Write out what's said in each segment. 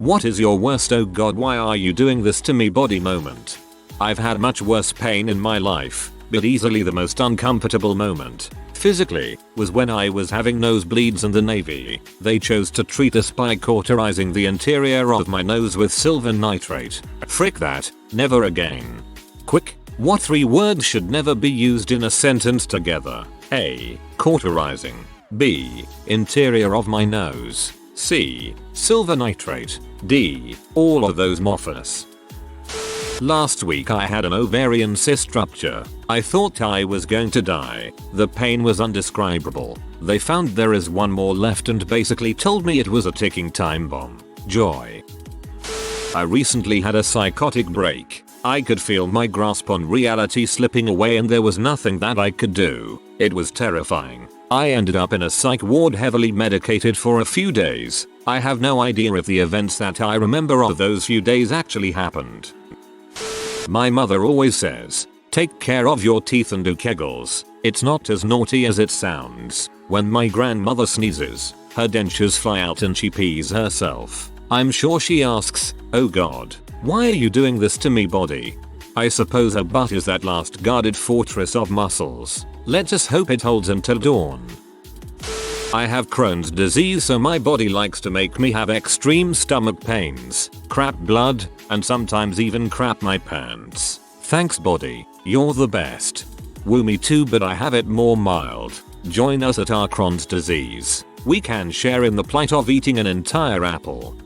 What is your worst "oh god why are you doing this to me" body moment? I've had much worse pain in my life, but easily the most uncomfortable moment, physically, was when I was having nosebleeds in the Navy. They chose to treat us by cauterizing the interior of my nose with silver nitrate. Frick that, never again. Quick, what 3 words should never be used in a sentence together? A. Cauterizing. B. Interior of my nose. C. Silver nitrate. D. All of those moffus. Last week I had an ovarian cyst rupture. I thought I was going to die. The pain was indescribable. They found there is one more left and basically told me it was a ticking time bomb. Joy. I recently had a psychotic break. I could feel my grasp on reality slipping away and there was nothing that I could do. It was terrifying. I ended up in a psych ward heavily medicated for a few days. I have no idea if the events that I remember of those few days actually happened. My mother always says, take care of your teeth and do kegels. It's not as naughty as it sounds. When my grandmother sneezes, her dentures fly out and she pees herself. I'm sure she asks, oh god, why are you doing this to me body? I suppose her butt is that last guarded fortress of muscles. Let us hope it holds until dawn. I have Crohn's disease, so my body likes to make me have extreme stomach pains, crap blood, and sometimes even crap my pants. Thanks body, you're the best. Woo me too, but I have it more mild. Join us at our Crohn's disease. We can share in the plight of eating an entire apple.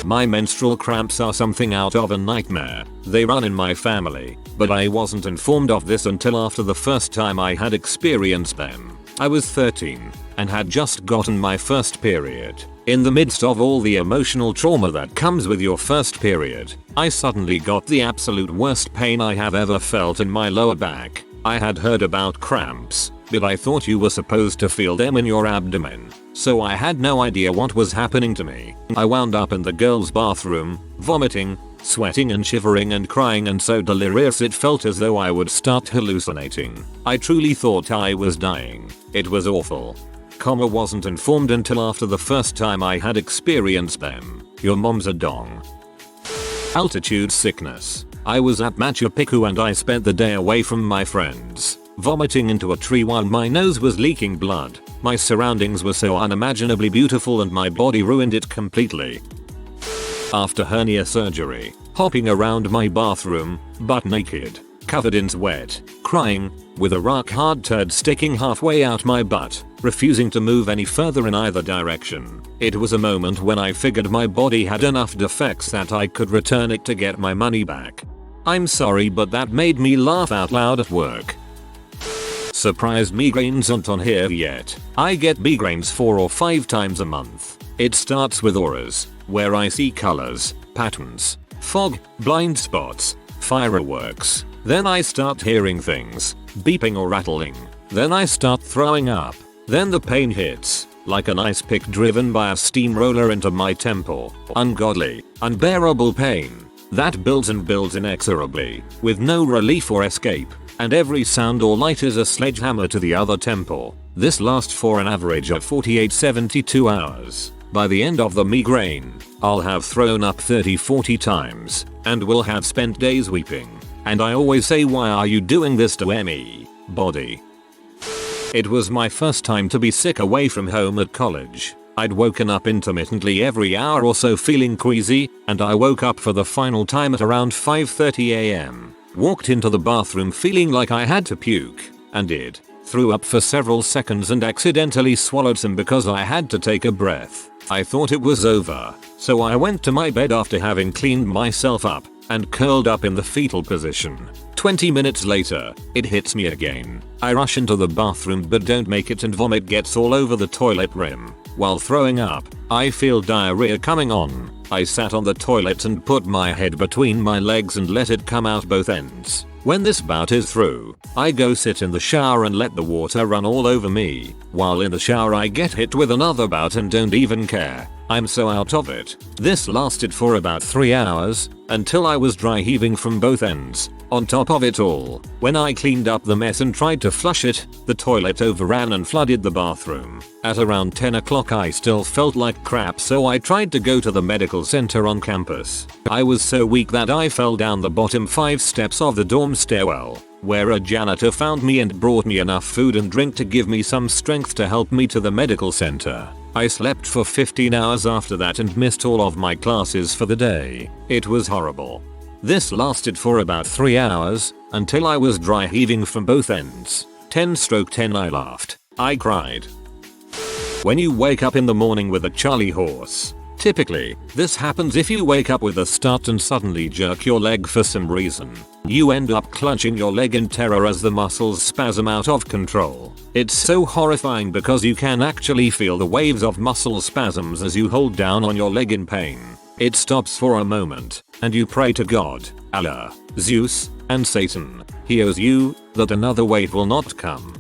My menstrual cramps are something out of a nightmare. They run in my family, but I wasn't informed of this until after the first time I had experienced them. I was 13 and had just gotten my first period. In the midst of all the emotional trauma that comes with your first period, I suddenly got the absolute worst pain I have ever felt in my lower back. I had heard about cramps, but I thought you were supposed to feel them in your abdomen, so I had no idea what was happening to me. I wound up in the girls' bathroom, vomiting, sweating and shivering and crying, and so delirious it felt as though I would start hallucinating. I truly thought I was dying. It was awful. Wasn't informed until after the first time I had experienced them. Your mom's a dong. Altitude sickness. I was at Machu Picchu and I spent the day away from my friends, vomiting into a tree while my nose was leaking blood. My surroundings were so unimaginably beautiful and my body ruined it completely. After hernia surgery, hopping around my bathroom, butt naked, covered in sweat, crying, with a rock hard turd sticking halfway out my butt, refusing to move any further in either direction. It was a moment when I figured my body had enough defects that I could return it to get my money back. I'm sorry, but that made me laugh out loud at work. Surprised migraines aren't on here yet. I get migraines 4 or 5 times a month. It starts with auras, where I see colors, patterns, fog, blind spots, fireworks. Then I start hearing things, beeping or rattling. Then I start throwing up. Then the pain hits, like an ice pick driven by a steamroller into my temple. Ungodly, unbearable pain that builds and builds inexorably, with no relief or escape, and every sound or light is a sledgehammer to the other temple. This lasts for an average of 48-72 hours. By the end of the migraine, I'll have thrown up 30-40 times, and will have spent days weeping. And I always say, why are you doing this to me, body? It was my first time to be sick away from home at college. I'd woken up intermittently every hour or so feeling queasy, and I woke up for the final time at around 5:30 am. Walked into the bathroom feeling like I had to puke, and did. Threw up for several seconds and accidentally swallowed some because I had to take a breath. I thought it was over, so I went to my bed after having cleaned myself up, and curled up in the fetal position. 20 minutes later, it hits me again. I rush into the bathroom but don't make it and vomit gets all over the toilet rim. While throwing up, I feel diarrhea coming on. I sat on the toilet and put my head between my legs and let it come out both ends. When this bout is through, I go sit in the shower and let the water run all over me. While in the shower I get hit with another bout and don't even care. I'm so out of it. This lasted for about 3 hours, until I was dry heaving from both ends. On top of it all, when I cleaned up the mess and tried to flush it, the toilet overran and flooded the bathroom. At around 10 o'clock I still felt like crap, so I tried to go to the medical center on campus. I was so weak that I fell down the bottom 5 steps of the dorm stairwell, where a janitor found me and brought me enough food and drink to give me some strength to help me to the medical center. I slept for 15 hours after that and missed all of my classes for the day. It was horrible. This lasted for about 3 hours, until I was dry heaving from both ends. 10/10 I laughed. I cried. When you wake up in the morning with a Charlie horse. Typically, this happens if you wake up with a start and suddenly jerk your leg for some reason. You end up clutching your leg in terror as the muscles spasm out of control. It's so horrifying because you can actually feel the waves of muscle spasms as you hold down on your leg in pain. It stops for a moment, and you pray to God, Allah, Zeus, and Satan. He owes you that another wave will not come.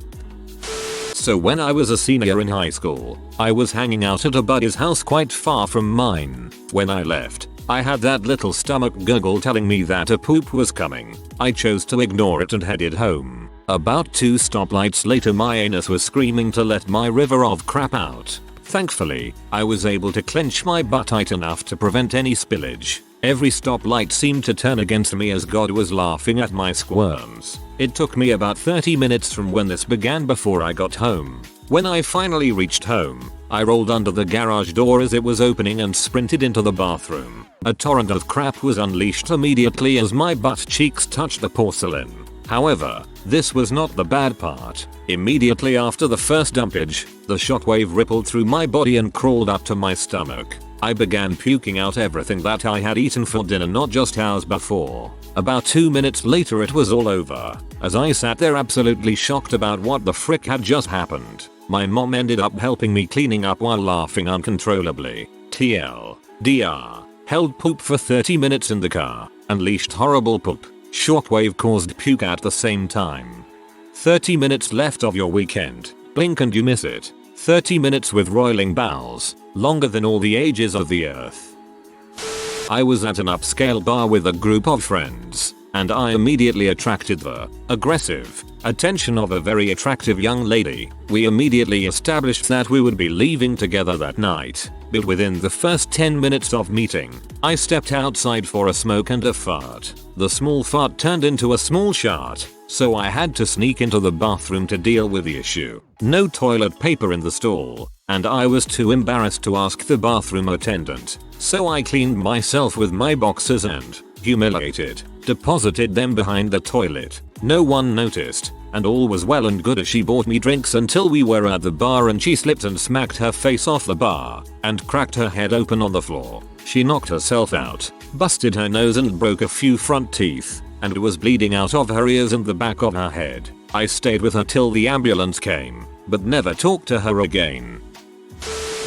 So when I was a senior in high school, I was hanging out at a buddy's house quite far from mine. When I left, I had that little stomach gurgle telling me that a poop was coming. I chose to ignore it and headed home. About 2 stoplights later my anus was screaming to let my river of crap out. Thankfully, I was able to clench my butt tight enough to prevent any spillage. Every stoplight seemed to turn against me as God was laughing at my squirms. It took me about 30 minutes from when this began before I got home. When I finally reached home, I rolled under the garage door as it was opening and sprinted into the bathroom. A torrent of crap was unleashed immediately as my butt cheeks touched the porcelain. However, this was not the bad part. Immediately after the first dumpage, the shockwave rippled through my body and crawled up to my stomach. I began puking out everything that I had eaten for dinner not just hours before. About 2 minutes later it was all over. As I sat there absolutely shocked about what the frick had just happened, my mom ended up helping me cleaning up while laughing uncontrollably. TLDR. Held poop for 30 minutes in the car. Unleashed horrible poop. Shockwave caused puke at the same time. 30 minutes left of your weekend. Blink and you miss it. 30 minutes with roiling bowels. Longer than all the ages of the earth. I was at an upscale bar with a group of friends, and I immediately attracted the aggressive attention of a very attractive young lady. We immediately established that we would be leaving together that night, but within the first 10 minutes of meeting, I stepped outside for a smoke and a fart. The small fart turned into a small shart, so I had to sneak into the bathroom to deal with the issue. No toilet paper in the stall, and I was too embarrassed to ask the bathroom attendant, so I cleaned myself with my boxers and, humiliated, deposited them behind the toilet. No one noticed, and all was well and good as she bought me drinks until we were at the bar and she slipped and smacked her face off the bar and cracked her head open on the floor. She knocked herself out, busted her nose and broke a few front teeth, and was bleeding out of her ears and the back of her head. I stayed with her till the ambulance came, but never talked to her again.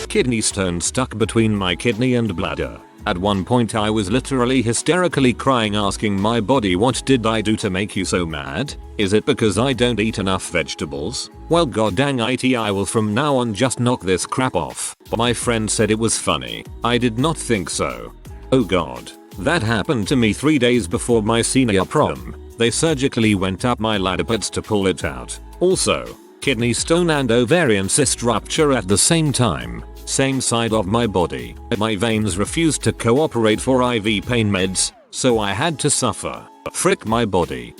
Kidney stone stuck between my kidney and bladder. At one point I was literally hysterically crying, asking my body, what did I do to make you so mad? Is it because I don't eat enough vegetables? Well, god dang it, I will from now on just knock this crap off. My friend said it was funny. I did not think so. Oh god. That happened to me 3 days before my senior prom. They surgically went up my ladder to pull it out. Also, kidney stone and ovarian cyst rupture at the same time. Same side of my body. My veins refused to cooperate for IV pain meds, so I had to suffer. Frick my body.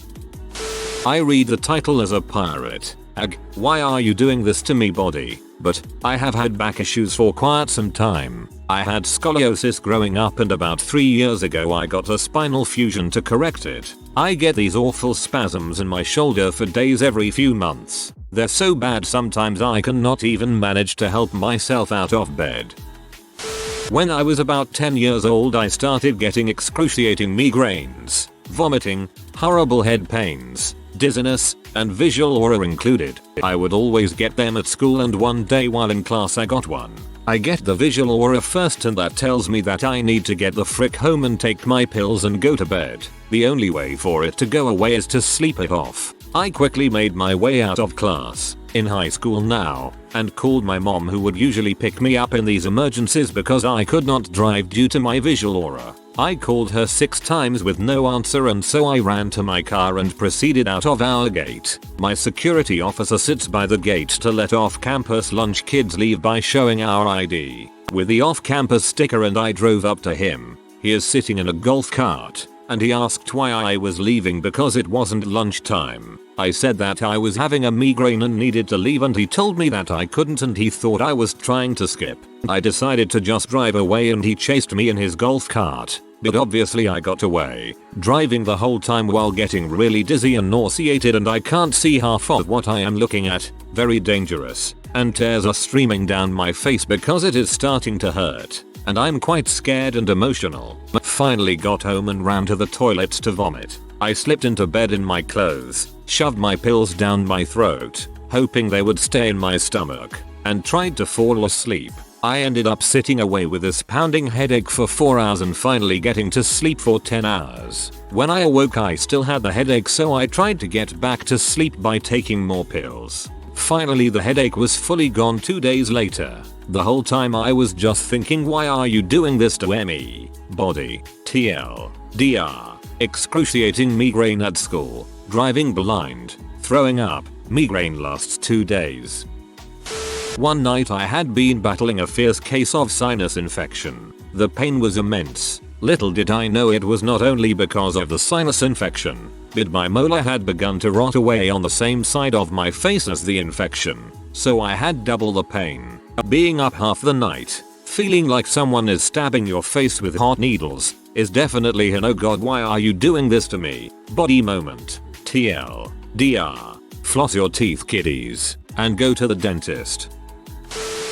I read the title as a pirate. Ag, why are you doing this to me, body? But I have had back issues for quite some time. I had scoliosis growing up and about 3 years ago I got a spinal fusion to correct it. I get these awful spasms in my shoulder for days every few months. They're so bad sometimes I cannot even manage to help myself out of bed. When I was about 10 years old I started getting excruciating migraines, vomiting, horrible head pains, dizziness, and visual aura included. I would always get them at school, and one day while in class I got one. I get the visual aura first and that tells me that I need to get the frick home and take my pills and go to bed. The only way for it to go away is to sleep it off. I quickly made my way out of class, in high school now, and called my mom, who would usually pick me up in these emergencies because I could not drive due to my visual aura. I called her 6 times with no answer, and so I ran to my car and proceeded out of our gate. My security officer sits by the gate to let off-campus lunch kids leave by showing our ID with the off-campus sticker, and I drove up to him. He is sitting in a golf cart, and he asked why I was leaving because it wasn't lunchtime. I said that I was having a migraine and needed to leave, and he told me that I couldn't and he thought I was trying to skip. I decided to just drive away and he chased me in his golf cart, but obviously I got away, driving the whole time while getting really dizzy and nauseated, and I can't see half of what I am looking at. Very dangerous, and tears are streaming down my face because it is starting to hurt, and I'm quite scared and emotional. I finally got home and ran to the toilets to vomit. I slipped into bed in my clothes, shoved my pills down my throat, hoping they would stay in my stomach, and tried to fall asleep. I ended up sitting away with this pounding headache for 4 hours and finally getting to sleep for 10 hours. When I awoke I still had the headache, so I tried to get back to sleep by taking more pills. Finally the headache was fully gone 2 days later. The whole time I was just thinking, why are you doing this to me? Body. TLDR. Excruciating migraine at school. Driving blind. Throwing up. Migraine lasts 2 days. One night I had been battling a fierce case of sinus infection. The pain was immense. Little did I know it was not only because of the sinus infection, but my molar had begun to rot away on the same side of my face as the infection, so I had double the pain. Being up half the night, feeling like someone is stabbing your face with hot needles, is definitely an "oh god, why are you doing this to me" body moment. TLDR. Floss your teeth, kiddies, and go to the dentist.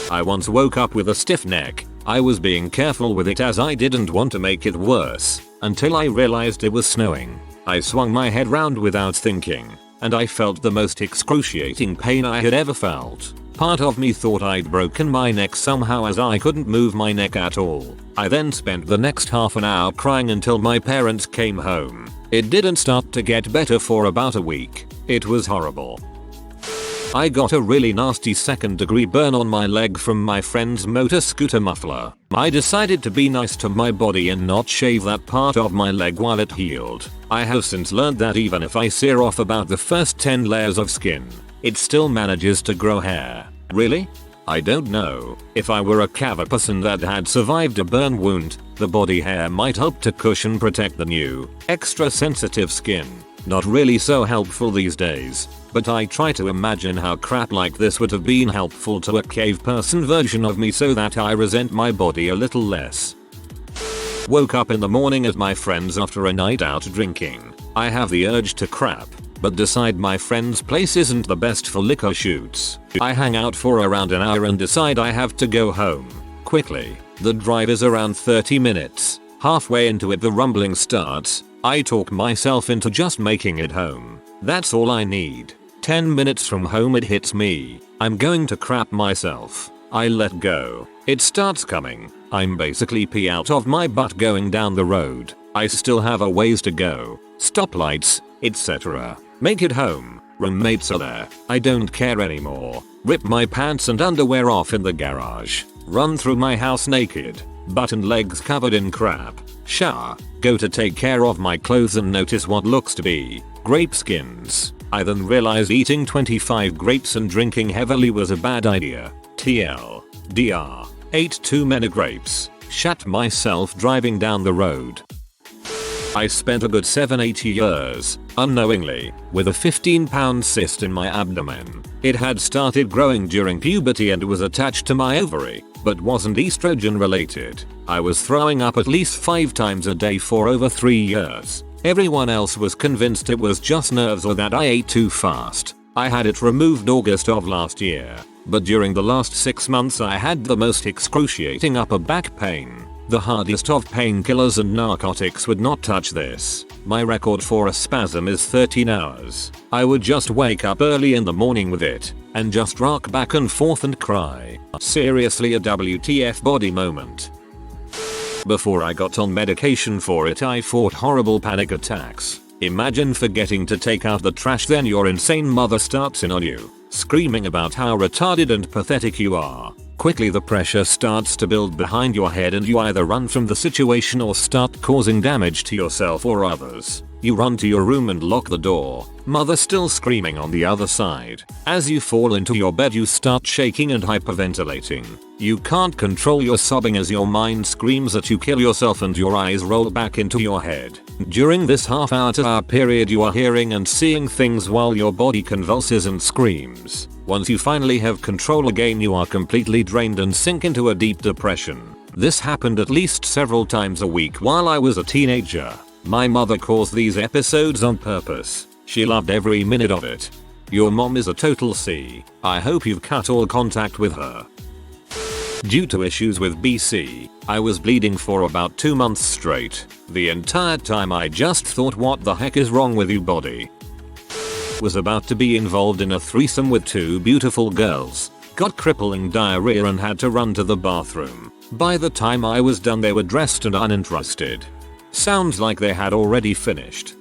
I once woke up with a stiff neck. I was being careful with it as I didn't want to make it worse, until I realized it was snowing. I swung my head round without thinking, and I felt the most excruciating pain I had ever felt. Part of me thought I'd broken my neck somehow, as I couldn't move my neck at all. I then spent the next half an hour crying until my parents came home. It didn't start to get better for about a week. It was horrible. I got a really nasty 2nd-degree burn on my leg from my friend's motor scooter muffler. I decided to be nice to my body and not shave that part of my leg while it healed. I have since learned that even if I sear off about the first 10 layers of skin, it still manages to grow hair. Really? I don't know. If I were a cavapperson that had survived a burn wound, the body hair might help to cushion protect the new, extra sensitive skin. Not really so helpful these days, but I try to imagine how crap like this would have been helpful to a cave person version of me, so that I resent my body a little less. Woke up in the morning at my friend's after a night out drinking. I have the urge to crap, but decide my friend's place isn't the best for liquor shoots. I hang out for around an hour and decide I have to go home. Quickly. The drive is around 30 minutes. Halfway into it the rumbling starts. I talk myself into just making it home. That's all I need. 10 minutes from home it hits me. I'm going to crap myself. I let go. It starts coming. I'm basically pee out of my butt going down the road. I still have a ways to go. Stoplights, etc. Make it home. Roommates are there. I don't care anymore. Rip my pants and underwear off in the garage. Run through my house naked. Butt and legs covered in crap. Shower. Go to take care of my clothes and notice what looks to be grape skins. I then realize eating 25 grapes and drinking heavily was a bad idea. TLDR. Ate too many grapes. Shat myself driving down the road. I spent a good 7-8 years, unknowingly, with a 15-pound cyst in my abdomen. It had started growing during puberty and was attached to my ovary, but wasn't estrogen related. I was throwing up at least 5 times a day for over 3 years. Everyone else was convinced it was just nerves or that I ate too fast. I had it removed August of last year, but during the last 6 months I had the most excruciating upper back pain. The hardest of painkillers and narcotics would not touch this. My record for a spasm is 13 hours. I would just wake up early in the morning with it, and just rock back and forth and cry. Seriously a WTF body moment. Before I got on medication for it I fought horrible panic attacks. Imagine forgetting to take out the trash, then your insane mother starts in on you, screaming about how retarded and pathetic you are. Quickly the pressure starts to build behind your head and you either run from the situation or start causing damage to yourself or others. You run to your room and lock the door, mother still screaming on the other side. As you fall into your bed you start shaking and hyperventilating. You can't control your sobbing as your mind screams that you kill yourself and your eyes roll back into your head. During this half-hour to hour period you are hearing and seeing things while your body convulses and screams. Once you finally have control again you are completely drained and sink into a deep depression. This happened at least several times a week while I was a teenager. My mother caused these episodes on purpose. She loved every minute of it. Your mom is a total C. I hope you've cut all contact with her. Due to issues with BC, I was bleeding for about 2 months straight. The entire time I just thought, what the heck is wrong with you, body? Was about to be involved in a threesome with 2 beautiful girls. Got crippling diarrhea and had to run to the bathroom. By the time I was done they were dressed and uninterested. Sounds like they had already finished.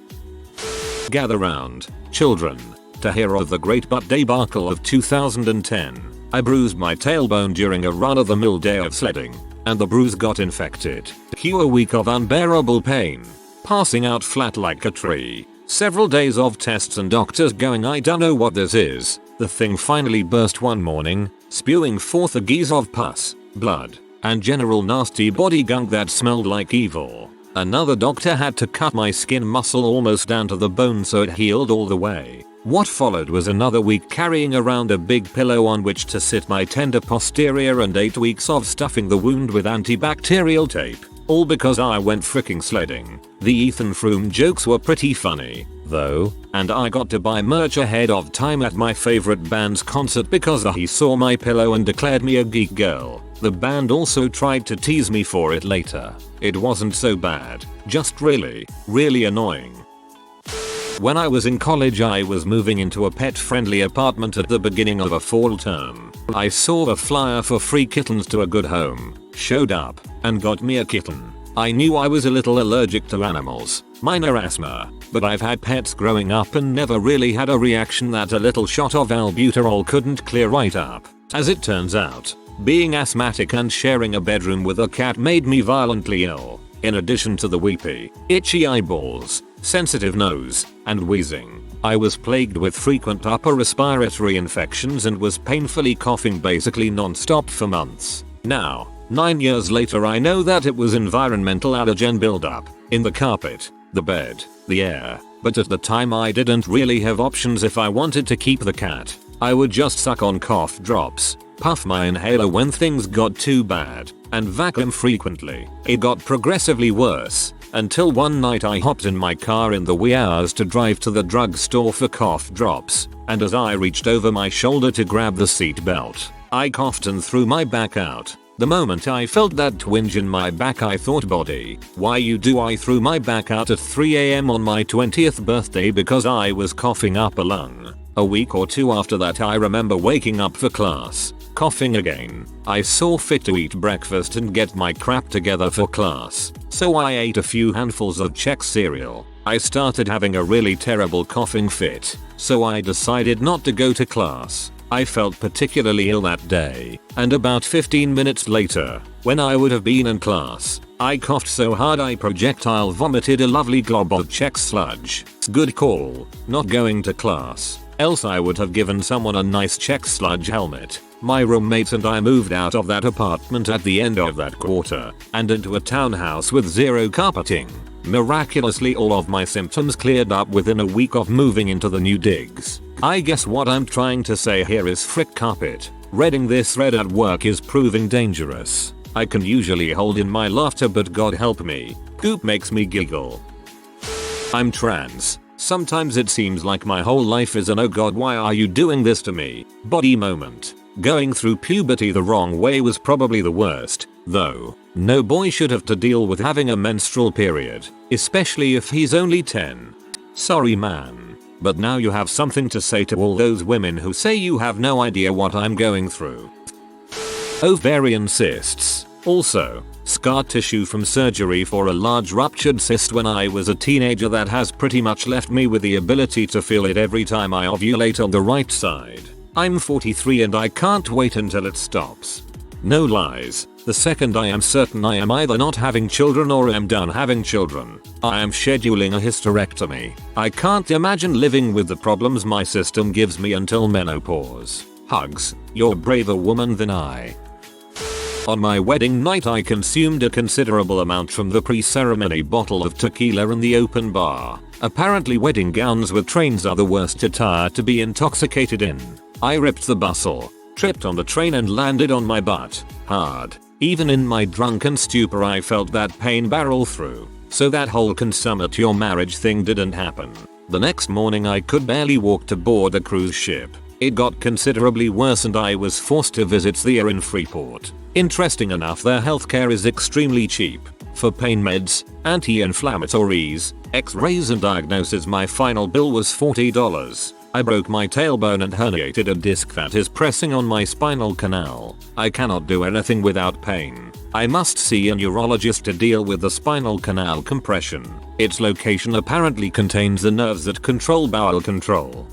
Gather round, children, to hear of the great butt debacle of 2010. I bruised my tailbone during a run-of-the-mill day of sledding, and the bruise got infected. Cue a week of unbearable pain. Passing out flat like a tree. Several days of tests and doctors going, I don't know what this is. The thing finally burst one morning, spewing forth a geese of pus, blood, and general nasty body gunk that smelled like evil. Another doctor had to cut my skin muscle almost down to the bone so it healed all the way. What followed was another week carrying around a big pillow on which to sit my tender posterior and 8 weeks of stuffing the wound with antibacterial tape. All because I went fricking sledding. The Ethan Frome jokes were pretty funny, though, and I got to buy merch ahead of time at my favorite band's concert because he saw my pillow and declared me a geek girl. The band also tried to tease me for it later. It wasn't so bad, just really annoying. When I was in college I was moving into a pet-friendly apartment at the beginning of a fall term. I saw a flyer for free kittens to a good home, showed up, and got me a kitten. I knew I was a little allergic to animals, minor asthma, but I've had pets growing up and never really had a reaction that a little shot of albuterol couldn't clear right up. As it turns out, being asthmatic and sharing a bedroom with a cat made me violently ill. In addition to the weepy, itchy eyeballs, sensitive nose, and wheezing, I was plagued with frequent upper respiratory infections and was painfully coughing basically non-stop for months. Now, 9 years later I know that it was environmental allergen buildup in the carpet, the bed, the air, but at the time I didn't really have options if I wanted to keep the cat. I would just suck on cough drops, puff my inhaler when things got too bad, and vacuum frequently. It got progressively worse, until one night I hopped in my car in the wee hours to drive to the drugstore for cough drops, and as I reached over my shoulder to grab the seat belt, I coughed and threw my back out. The moment I felt that twinge in my back I thought, body, why you do? I threw my back out at 3 AM on my 20th birthday because I was coughing up a lung. A week or 2 after that I remember waking up for class, coughing again. I saw fit to eat breakfast and get my crap together for class, so I ate a few handfuls of Chex cereal. I started having a really terrible coughing fit, so I decided not to go to class. I felt particularly ill that day, and about 15 minutes later, when I would have been in class, I coughed so hard I projectile vomited a lovely glob of Chex sludge. Good call, not going to class, else I would have given someone a nice Chex sludge helmet. My roommates and I moved out of that apartment at the end of that quarter, and into a townhouse with zero carpeting. Miraculously all of my symptoms cleared up within a week of moving into the new digs. I guess what I'm trying to say here is frick carpet. Reading this thread at work is proving dangerous. I can usually hold in my laughter, but God help me, goop makes me giggle. I'm trans. Sometimes it seems like my whole life is an oh god why are you doing this to me body moment. Going through puberty the wrong way was probably the worst, though. No boy should have to deal with having a menstrual period, especially if he's only 10. Sorry man. But now you have something to say to all those women who say you have no idea what I'm going through. Ovarian cysts. Also, scar tissue from surgery for a large ruptured cyst when I was a teenager that has pretty much left me with the ability to feel it every time I ovulate on the right side. I'm 43 and I can't wait until it stops. No lies, the second I am certain I am either not having children or am done having children, I am scheduling a hysterectomy. I can't imagine living with the problems my system gives me until menopause. Hugs, you're a braver woman than I. On my wedding night I consumed a considerable amount from the pre-ceremony bottle of tequila in the open bar. Apparently wedding gowns with trains are the worst attire to be intoxicated in. I ripped the bustle, tripped on the train and landed on my butt, hard. Even in my drunken stupor I felt that pain barrel through. So that whole consummate your marriage thing didn't happen. The next morning I could barely walk to board a cruise ship. It got considerably worse and I was forced to visit the in Freeport. Interesting enough, their healthcare is extremely cheap. For pain meds, anti-inflammatories, x-rays and diagnosis my final bill was $40. I broke my tailbone and herniated a disc that is pressing on my spinal canal. I cannot do anything without pain. I must see a neurologist to deal with the spinal canal compression. Its location apparently contains the nerves that control bowel control.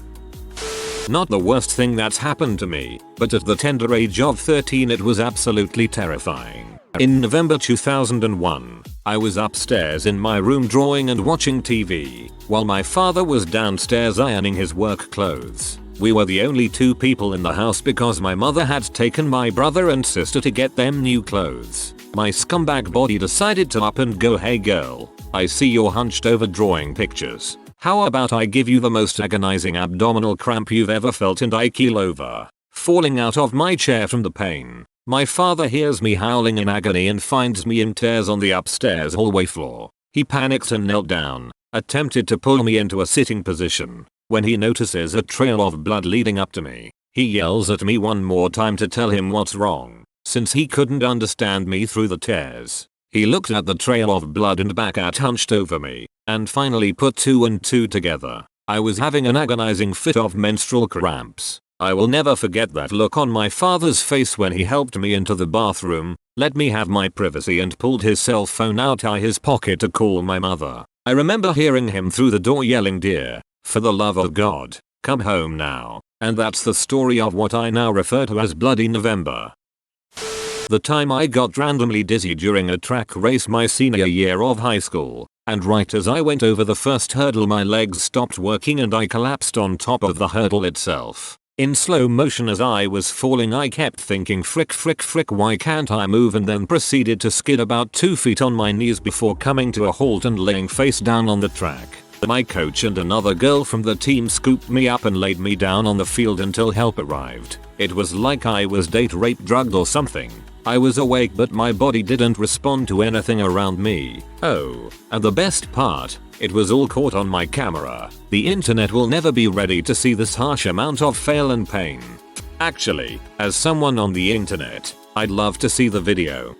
Not the worst thing that's happened to me, but at the tender age of 13 it was absolutely terrifying. In November 2001, I was upstairs in my room drawing and watching TV, while my father was downstairs ironing his work clothes. We were the only two people in the house because my mother had taken my brother and sister to get them new clothes. My scumbag body decided to up and go, "Hey girl, I see you're hunched over drawing pictures. How about I give you the most agonizing abdominal cramp you've ever felt?" and I keel over, falling out of my chair from the pain. My father hears me howling in agony and finds me in tears on the upstairs hallway floor. He panicked and knelt down, attempted to pull me into a sitting position. When he notices a trail of blood leading up to me, he yells at me one more time to tell him what's wrong, since he couldn't understand me through the tears. He looked at the trail of blood and back at hunched over me, and finally put two and two together. I was having an agonizing fit of menstrual cramps. I will never forget that look on my father's face when he helped me into the bathroom, let me have my privacy and pulled his cell phone out of his pocket to call my mother. I remember hearing him through the door yelling, "Dear, for the love of God, come home now." And that's the story of what I now refer to as Bloody November. The time I got randomly dizzy during a track race my senior year of high school, and right as I went over the first hurdle my legs stopped working and I collapsed on top of the hurdle itself. In slow motion as I was falling I kept thinking, frick why can't I move, and then proceeded to skid about 2 feet on my knees before coming to a halt and laying face down on the track. My coach and another girl from the team scooped me up and laid me down on the field until help arrived. It was like I was date raped, drugged or something. I was awake but my body didn't respond to anything around me. Oh, and the best part, it was all caught on my camera. The internet will never be ready to see this harsh amount of fail and pain. Actually, as someone on the internet, I'd love to see the video.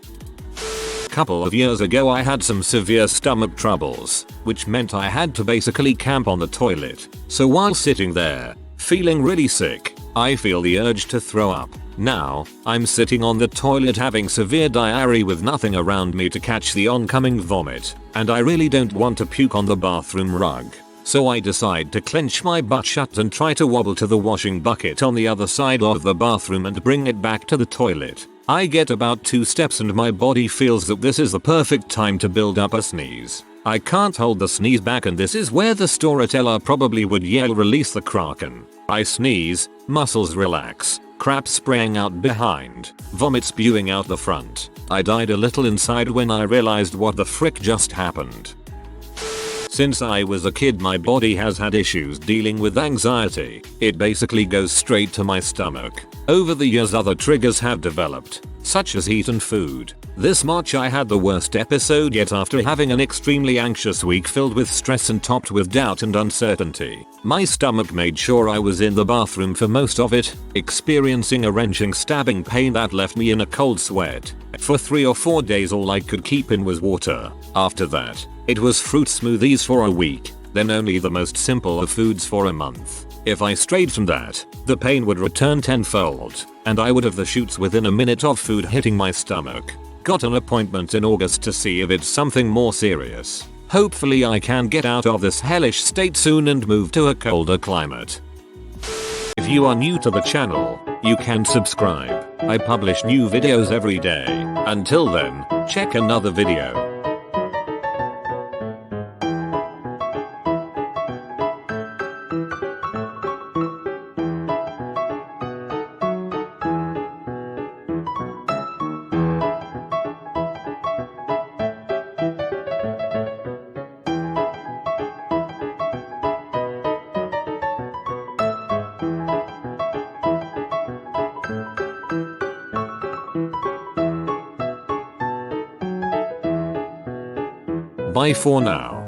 Couple of years ago I had some severe stomach troubles, which meant I had to basically camp on the toilet. So while sitting there, feeling really sick, I feel the urge to throw up. Now, I'm sitting on the toilet having severe diarrhea with nothing around me to catch the oncoming vomit, and I really don't want to puke on the bathroom rug. So I decide to clench my butt shut and try to wobble to the washing bucket on the other side of the bathroom and bring it back to the toilet. I get about 2 steps and my body feels that this is the perfect time to build up a sneeze. I can't hold the sneeze back, and this is where the storyteller probably would yell, "Release the Kraken." I sneeze, muscles relax, crap spraying out behind, vomit spewing out the front. I died a little inside when I realized what the frick just happened. Since I was a kid my body has had issues dealing with anxiety. It basically goes straight to my stomach. Over the years other triggers have developed, such as heat and food. This March I had the worst episode yet after having an extremely anxious week filled with stress and topped with doubt and uncertainty. My stomach made sure I was in the bathroom for most of it, experiencing a wrenching stabbing pain that left me in a cold sweat. For 3 or 4 days all I could keep in was water. After that, it was fruit smoothies for a week, then only the most simple of foods for a month. If I strayed from that, the pain would return tenfold, and I would have the shoots within a minute of food hitting my stomach. Got an appointment in August to see if it's something more serious. Hopefully I can get out of this hellish state soon and move to a colder climate. If you are new to the channel, you can subscribe. I publish new videos every day. Until then, check another video. Bye for now.